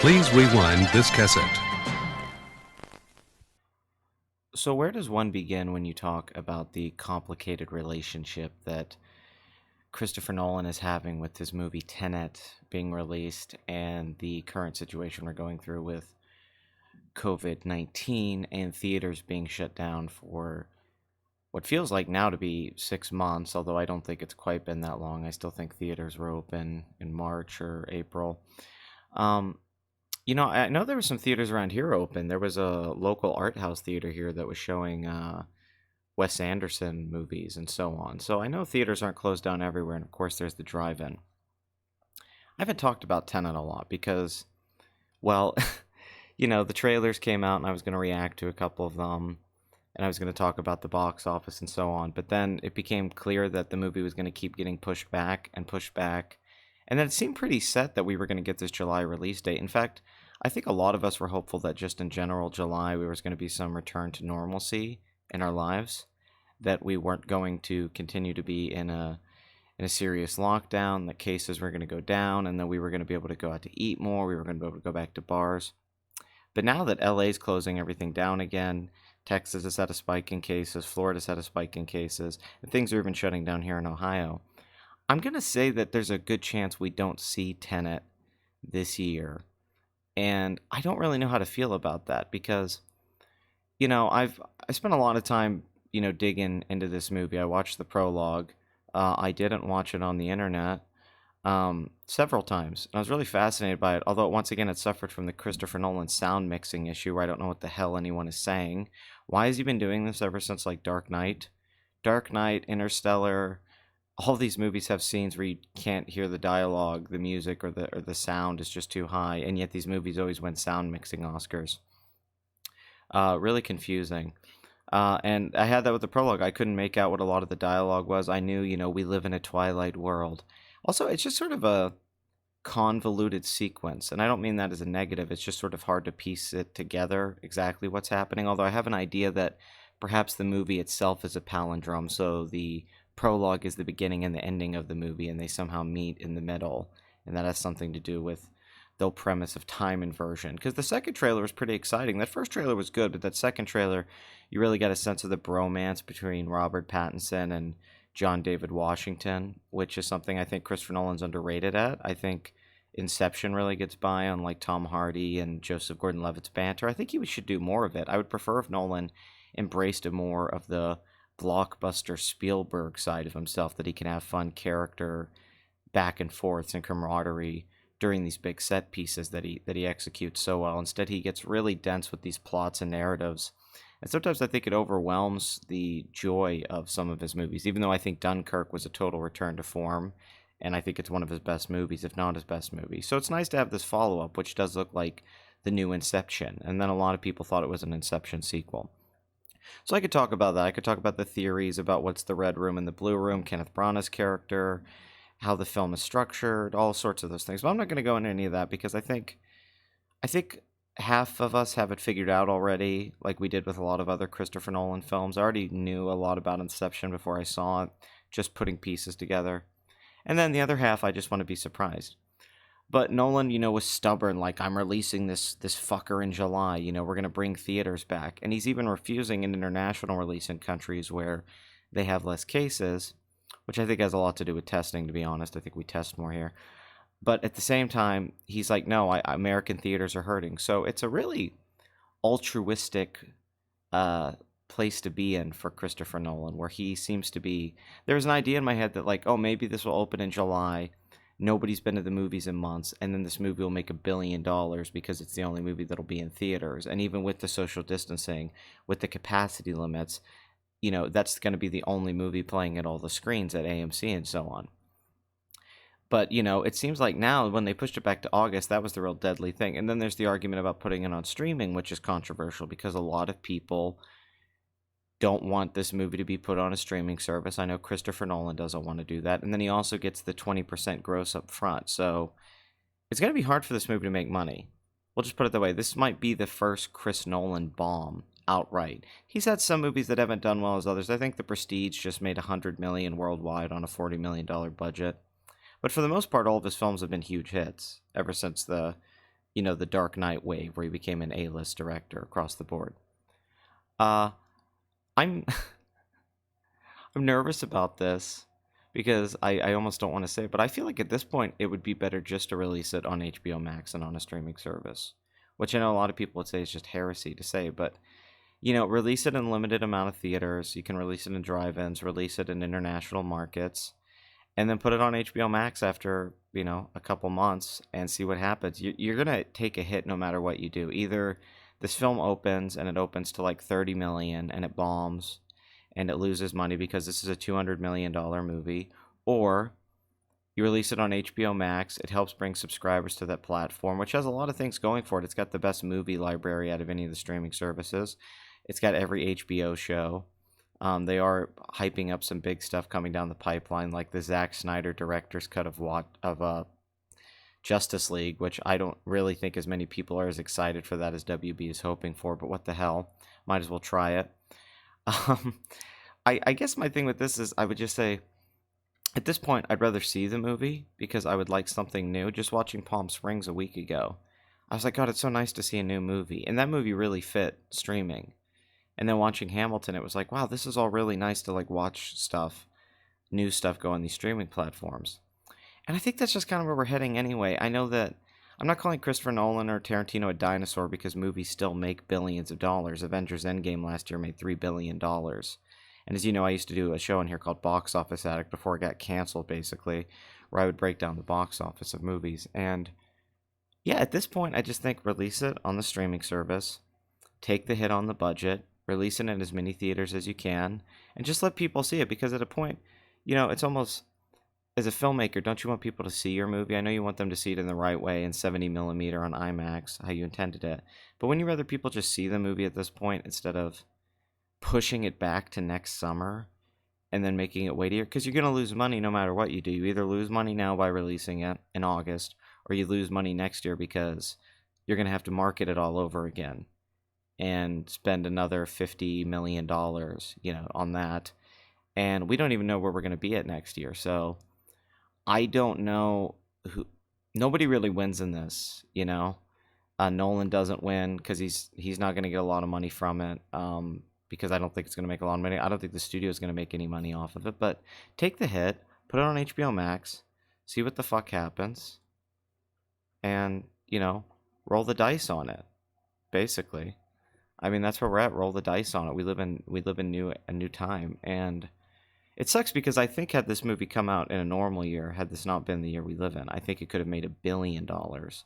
Please rewind this cassette. So, where does one begin when you talk about the complicated relationship that Christopher Nolan is having with his movie Tenet being released and the current situation we're going through with COVID-19 and theaters being shut down for what feels like now to be 6 months, although I don't think it's quite been that long. I still think theaters were open in March or April. Um, I know there were some theaters around here open. There was a local art house theater here that was showing Wes Anderson movies and so on. So I know theaters aren't closed down everywhere, and of course there's the drive-in. I haven't talked about Tenet a lot because, well, the trailers came out and I was going to react to a couple of them, and I was going to talk about the box office and so on. But then it became clear that the movie was going to keep getting pushed back and pushed back. And then it seemed pretty set that we were going to get this July release date. In fact, I think a lot of us were hopeful that just in general, July, there was going to be some return to normalcy in our lives, that we weren't going to continue to be in a serious lockdown, that cases were going to go down, and that we were going to be able to go out to eat more, we were going to be able to go back to bars. But now that LA's closing everything down again, Texas has had a spike in cases, Florida's had a spike in cases, and things are even shutting down here in Ohio. I'm going to say that there's a good chance we don't see Tenet this year. And I don't really know how to feel about that because, I spent a lot of time, digging into this movie. I watched the prologue. I didn't watch it on the internet several times. And I was really fascinated by it, although once again it suffered from the Christopher Nolan sound mixing issue where I don't know what the hell anyone is saying. Why has he been doing this ever since, like, Dark Knight? Dark Knight, Interstellar, all these movies have scenes where you can't hear the dialogue, the music, or the sound is just too high, and yet these movies always win sound mixing Oscars. Really confusing. And I had that with the prologue. I couldn't make out what a lot of the dialogue was. I knew, we live in a twilight world. Also, it's just sort of a convoluted sequence, and I don't mean that as a negative. It's just sort of hard to piece it together exactly what's happening. Although I have an idea that perhaps the movie itself is a palindrome, so the prologue is the beginning and the ending of the movie, and they somehow meet in the middle, and that has something to do with the premise of time inversion. Because the second trailer was pretty exciting. That first trailer was good, but that second trailer, you really get a sense of the bromance between Robert Pattinson and John David Washington, which is something I think Christopher Nolan's underrated at. I think Inception really gets by on, like, Tom Hardy and Joseph Gordon-Levitt's banter. I think he should do more of it. I would prefer if Nolan embraced more of the blockbuster Spielberg side of himself, that he can have fun character back and forths and camaraderie during these big set pieces that he executes so well. Instead, he gets really dense with these plots and narratives. And sometimes I think it overwhelms the joy of some of his movies, even though I think Dunkirk was a total return to form, and I think it's one of his best movies, if not his best movie. So it's nice to have this follow-up, which does look like the new Inception, and then a lot of people thought it was an Inception sequel. So I could talk about that. I could talk about the theories about what's the red room and the blue room, Kenneth Branagh's character, how the film is structured, all sorts of those things. But I'm not going to go into any of that because I think half of us have it figured out already, like we did with a lot of other Christopher Nolan films. I already knew a lot about Inception before I saw it, just putting pieces together. And then the other half, I just want to be surprised. But Nolan, was stubborn, like, I'm releasing this fucker in July, we're going to bring theaters back. And he's even refusing an international release in countries where they have less cases, which I think has a lot to do with testing, to be honest. I think we test more here. But at the same time, he's like, no, American theaters are hurting. So it's a really altruistic uh, place to be in for Christopher Nolan, where he seems to be. There's an idea in my head that, like, oh, maybe this will open in July. Nobody's been to the movies in months, and then this movie will make $1 billion because it's the only movie that'll be in theaters. And even with the social distancing, with the capacity limits, that's going to be the only movie playing at all the screens at AMC and so on. But, it seems like now when they pushed it back to August, that was the real deadly thing. And then there's the argument about putting it on streaming, which is controversial because a lot of people don't want this movie to be put on a streaming service. I know Christopher Nolan doesn't want to do that. And then he also gets the 20% gross up front. So it's going to be hard for this movie to make money. We'll just put it that way. This might be the first Chris Nolan bomb outright. He's had some movies that haven't done well as others. I think The Prestige just made $100 million worldwide on a $40 million budget. But for the most part, all of his films have been huge hits ever since the the Dark Knight wave where he became an A-list director across the board. Uh, I'm I'm nervous about this because I almost don't want to say it, but I feel like at this point it would be better just to release it on HBO Max and on a streaming service, which I know a lot of people would say is just heresy to say, but release it in limited amount of theaters. You can release it in drive-ins, release it in international markets, and then put it on HBO Max after, a couple months and see what happens. You're going to take a hit no matter what you do. Either this film opens and it opens to like 30 million and it bombs and it loses money because this is a $200 million movie, or you release it on HBO Max. It helps bring subscribers to that platform, which has a lot of things going for it. It's got the best movie library out of any of the streaming services. It's got every HBO show. They are hyping up some big stuff coming down the pipeline, like the Zack Snyder director's cut of Justice League, which I don't really think as many people are as excited for that as WB is hoping for. But what the hell? Might as well try it. Um, I guess my thing with this is I would just say, at this point, I'd rather see the movie because I would like something new. Just watching Palm Springs a week ago, I was like, God, it's so nice to see a new movie. And that movie really fit streaming. And then watching Hamilton, it was like, wow, this is all really nice to like watch new stuff go on these streaming platforms. And I think that's just kind of where we're heading anyway. I know that I'm not calling Christopher Nolan or Tarantino a dinosaur because movies still make billions of dollars. Avengers Endgame last year made $3 billion. And as you know, I used to do a show in here called Box Office Addict before it got canceled, basically, where I would break down the box office of movies. And yeah, at this point, I just think release it on the streaming service, take the hit on the budget, release it in as many theaters as you can, and just let people see it. Because at a point, it's almost, as a filmmaker, don't you want people to see your movie? I know you want them to see it in the right way in 70 millimeter on IMAX, how you intended it. But wouldn't you rather people just see the movie at this point instead of pushing it back to next summer and then making it wait a year? Because you're going to lose money no matter what you do. You either lose money now by releasing it in August, or you lose money next year because you're going to have to market it all over again and spend another $50 million, on that. And we don't even know where we're going to be at next year. So I don't know nobody really wins in this, Nolan doesn't win because he's not going to get a lot of money from it. Because I don't think it's going to make a lot of money. I don't think the studio is going to make any money off of it. But take the hit, put it on HBO Max, see what the fuck happens, and roll the dice on it. Basically, I mean that's where we're at. Roll the dice on it. We live in a new time, and it sucks because I think had this movie come out in a normal year, had this not been the year we live in, I think it could have made $1 billion.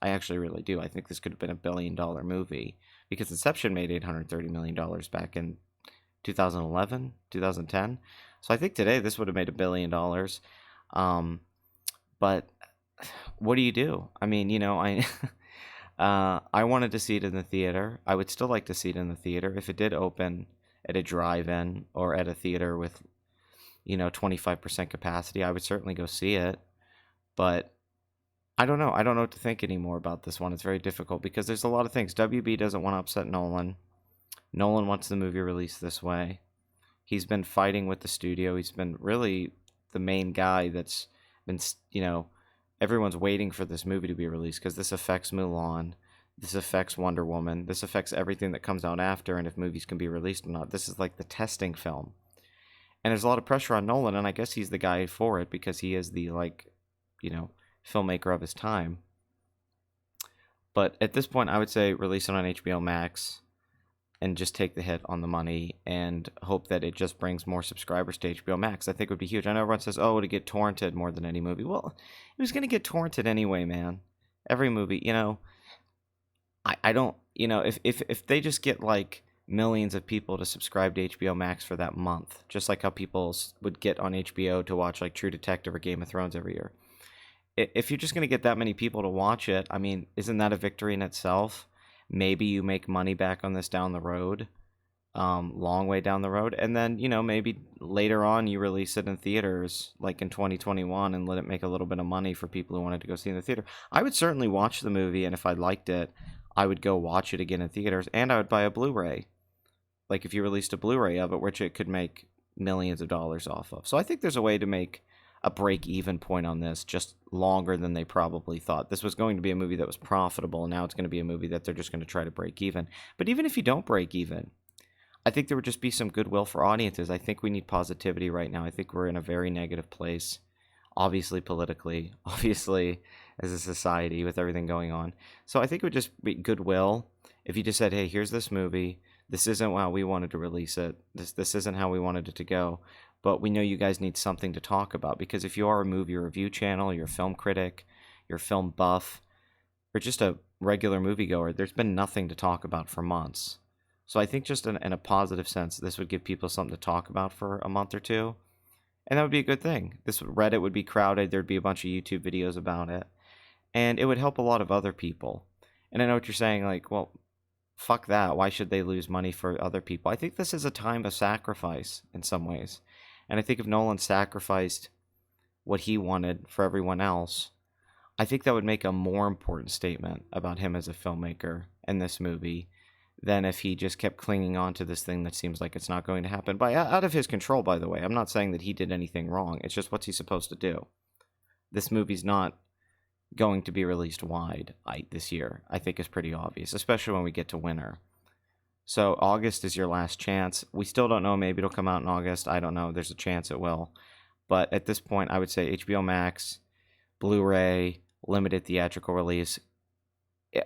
I actually really do. I think this could have been $1 billion movie because Inception made $830 million back in 2011, 2010. So I think today this would have made $1 billion. But what do you do? I mean, I wanted to see it in the theater. I would still like to see it in the theater if it did open at a drive-in or at a theater with 25% capacity. I would certainly go see it. But I don't know. I don't know what to think anymore about this one. It's very difficult because there's a lot of things. WB doesn't want to upset Nolan. Nolan wants the movie released this way. He's been fighting with the studio. He's been really the main guy that's been, everyone's waiting for this movie to be released because this affects Mulan. This affects Wonder Woman. This affects everything that comes out after and if movies can be released or not. This is like the testing film. And there's a lot of pressure on Nolan, and I guess he's the guy for it because he is the, filmmaker of his time. But at this point, I would say release it on HBO Max and just take the hit on the money and hope that it just brings more subscribers to HBO Max. I think it would be huge. I know everyone says, oh, to get torrented more than any movie. Well, it was going to get torrented anyway, man. Every movie, I don't, if they just get like millions of people to subscribe to HBO Max for that month, just like how people would get on HBO to watch like True Detective or Game of Thrones every year. If you're just going to get that many people to watch it, I mean, isn't that a victory in itself? Maybe you make money back on this down the road, long way down the road. And then, maybe later on you release it in theaters like in 2021 and let it make a little bit of money for people who wanted to go see it in the theater. I would certainly watch the movie, and if I liked it, I would go watch it again in theaters, and I would buy a Blu-ray. Like if you released a Blu-ray of it, which it could make millions of dollars off of. So I think there's a way to make a break-even point on this just longer than they probably thought. This was going to be a movie that was profitable, and now it's going to be a movie that they're just going to try to break even. But even if you don't break even, I think there would just be some goodwill for audiences. I think we need positivity right now. I think we're in a very negative place, obviously politically, obviously as a society with everything going on. So I think it would just be goodwill if you just said, hey, here's this movie. This isn't how we wanted to release it. This isn't how we wanted it to go. But we know you guys need something to talk about, because if you are a movie review channel, you're a film critic, you're a film buff, or just a regular moviegoer, there's been nothing to talk about for months. So I think just in a positive sense, this would give people something to talk about for a month or two. And that would be a good thing. Reddit would be crowded. There'd be a bunch of YouTube videos about it. And it would help a lot of other people. And I know what you're saying, like, well, fuck that. Why should they lose money for other people? I think this is a time of sacrifice in some ways. And I think if Nolan sacrificed what he wanted for everyone else, I think that would make a more important statement about him as a filmmaker in this movie than if he just kept clinging on to this thing that seems like it's not going to happen. Out of his control, by the way. I'm not saying that he did anything wrong. It's just what's he supposed to do? This movie's not going to be released wide this year. I think is pretty obvious, especially when we get to winter. So August is your last chance. We still don't know. Maybe it'll come out in August. I don't know. There's a chance it will. But at this point, I would say HBO Max, Blu-ray, limited theatrical release.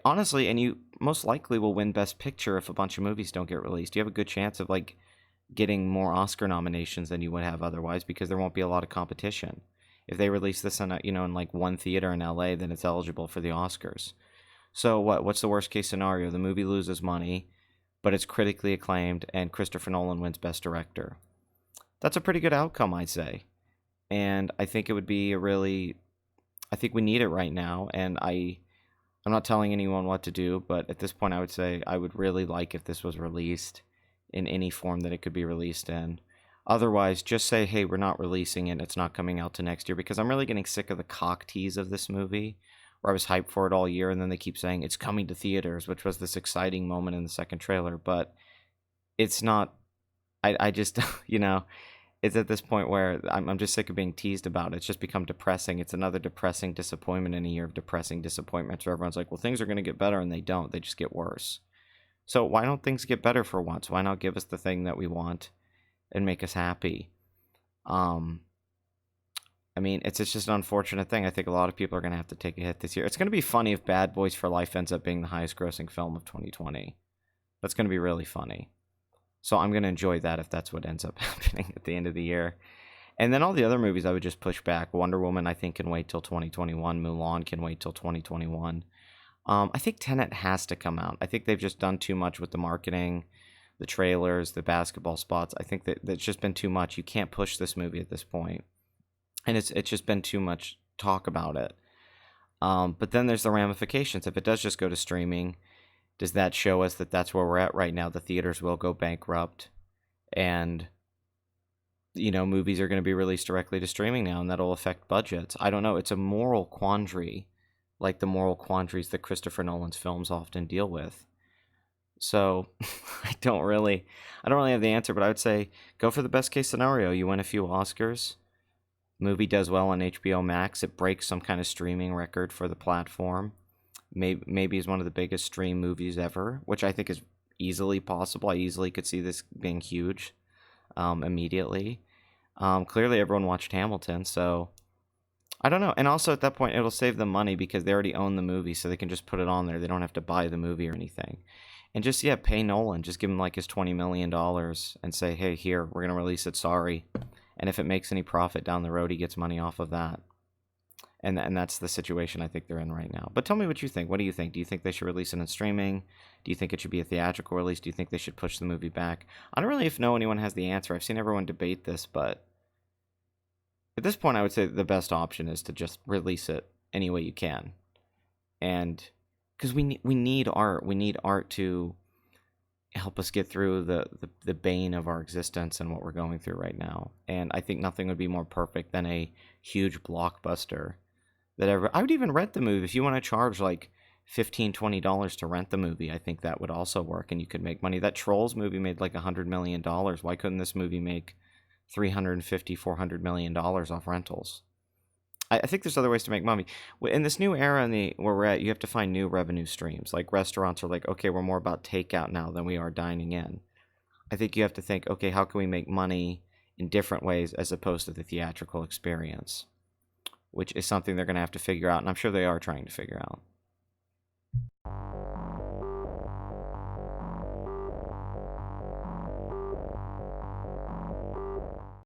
Honestly, and you most likely will win Best Picture if a bunch of movies don't get released. You have a good chance of like getting more Oscar nominations than you would have otherwise, because there won't be a lot of competition. If they release this in in like one theater in LA, then it's eligible for the Oscars. So what's the worst case scenario? The movie loses money, but it's critically acclaimed, and Christopher Nolan wins Best Director. That's a pretty good outcome, I'd say. And I think it would be I think we need it right now, and I'm not telling anyone what to do, but at this point I would say I would really like if this was released in any form that it could be released in. Otherwise, just say, hey, we're not releasing it, it's not coming out to next year, because I'm really getting sick of the cock tease of this movie, where I was hyped for it all year, and then they keep saying it's coming to theaters, which was this exciting moment in the second trailer, but it's not. I just, it's at this point where I'm just sick of being teased about it. It's just become depressing. It's another depressing disappointment in a year of depressing disappointments where everyone's like, well, things are going to get better, and they don't. They just get worse. So why don't things get better for once? Why not give us the thing that we want and make us happy? It's just an unfortunate thing. I think a lot of people are going to have to take a hit this year. It's going to be funny if Bad Boys for Life ends up being the highest grossing film of 2020. That's going to be really funny. So I'm going to enjoy that if that's what ends up happening at the end of the year. And then all the other movies I would just push back. Wonder Woman, I think, can wait till 2021. Mulan can wait till 2021. I think Tenet has to come out. I think they've just done too much with the marketing, the trailers, the basketball spots. I think that's just been too much. You can't push this movie at this point. And it's just been too much talk about it. But then there's the ramifications. If it does just go to streaming, does that show us that that's where we're at right now? The theaters will go bankrupt, and movies are going to be released directly to streaming now, and that'll affect budgets. I don't know. It's a moral quandary, like the moral quandaries that Christopher Nolan's films often deal with. So I don't really have the answer, but I would say go for the best case scenario. You win a few Oscars. Movie does well on HBO Max. It breaks some kind of streaming record for the platform. Maybe is one of the biggest stream movies ever, which I think is easily possible. I easily could see this being huge immediately. Clearly everyone watched Hamilton, so I don't know. And also at that point, it'll save them money because they already own the movie, so they can just put it on there. They don't have to buy the movie or anything. And just, pay Nolan. Just give him like his $20 million and say, hey, here, we're going to release it, sorry. And if it makes any profit down the road, he gets money off of that. And that's the situation I think they're in right now. But tell me what you think. What do you think? Do you think they should release it in streaming? Do you think it should be a theatrical release? Do you think they should push the movie back? I don't really know anyone has the answer. I've seen everyone debate this, but at this point I would say the best option is to just release it any way you can. And because we need art. We need art to help us get through the bane of our existence and what we're going through right now. And I think nothing would be more perfect than a huge blockbuster I would even rent the movie. If you want to charge like $15, $20 to rent the movie, I think that would also work, and you could make money. That Trolls movie made like $100 million. Why couldn't this movie make $350, $400 million off rentals. I think there's other ways to make money. In this new era where we're at, you have to find new revenue streams. Like restaurants are like, okay, we're more about takeout now than we are dining in. I think you have to think, okay, how can we make money in different ways as opposed to the theatrical experience, which is something they're going to have to figure out, and I'm sure they are trying to figure out.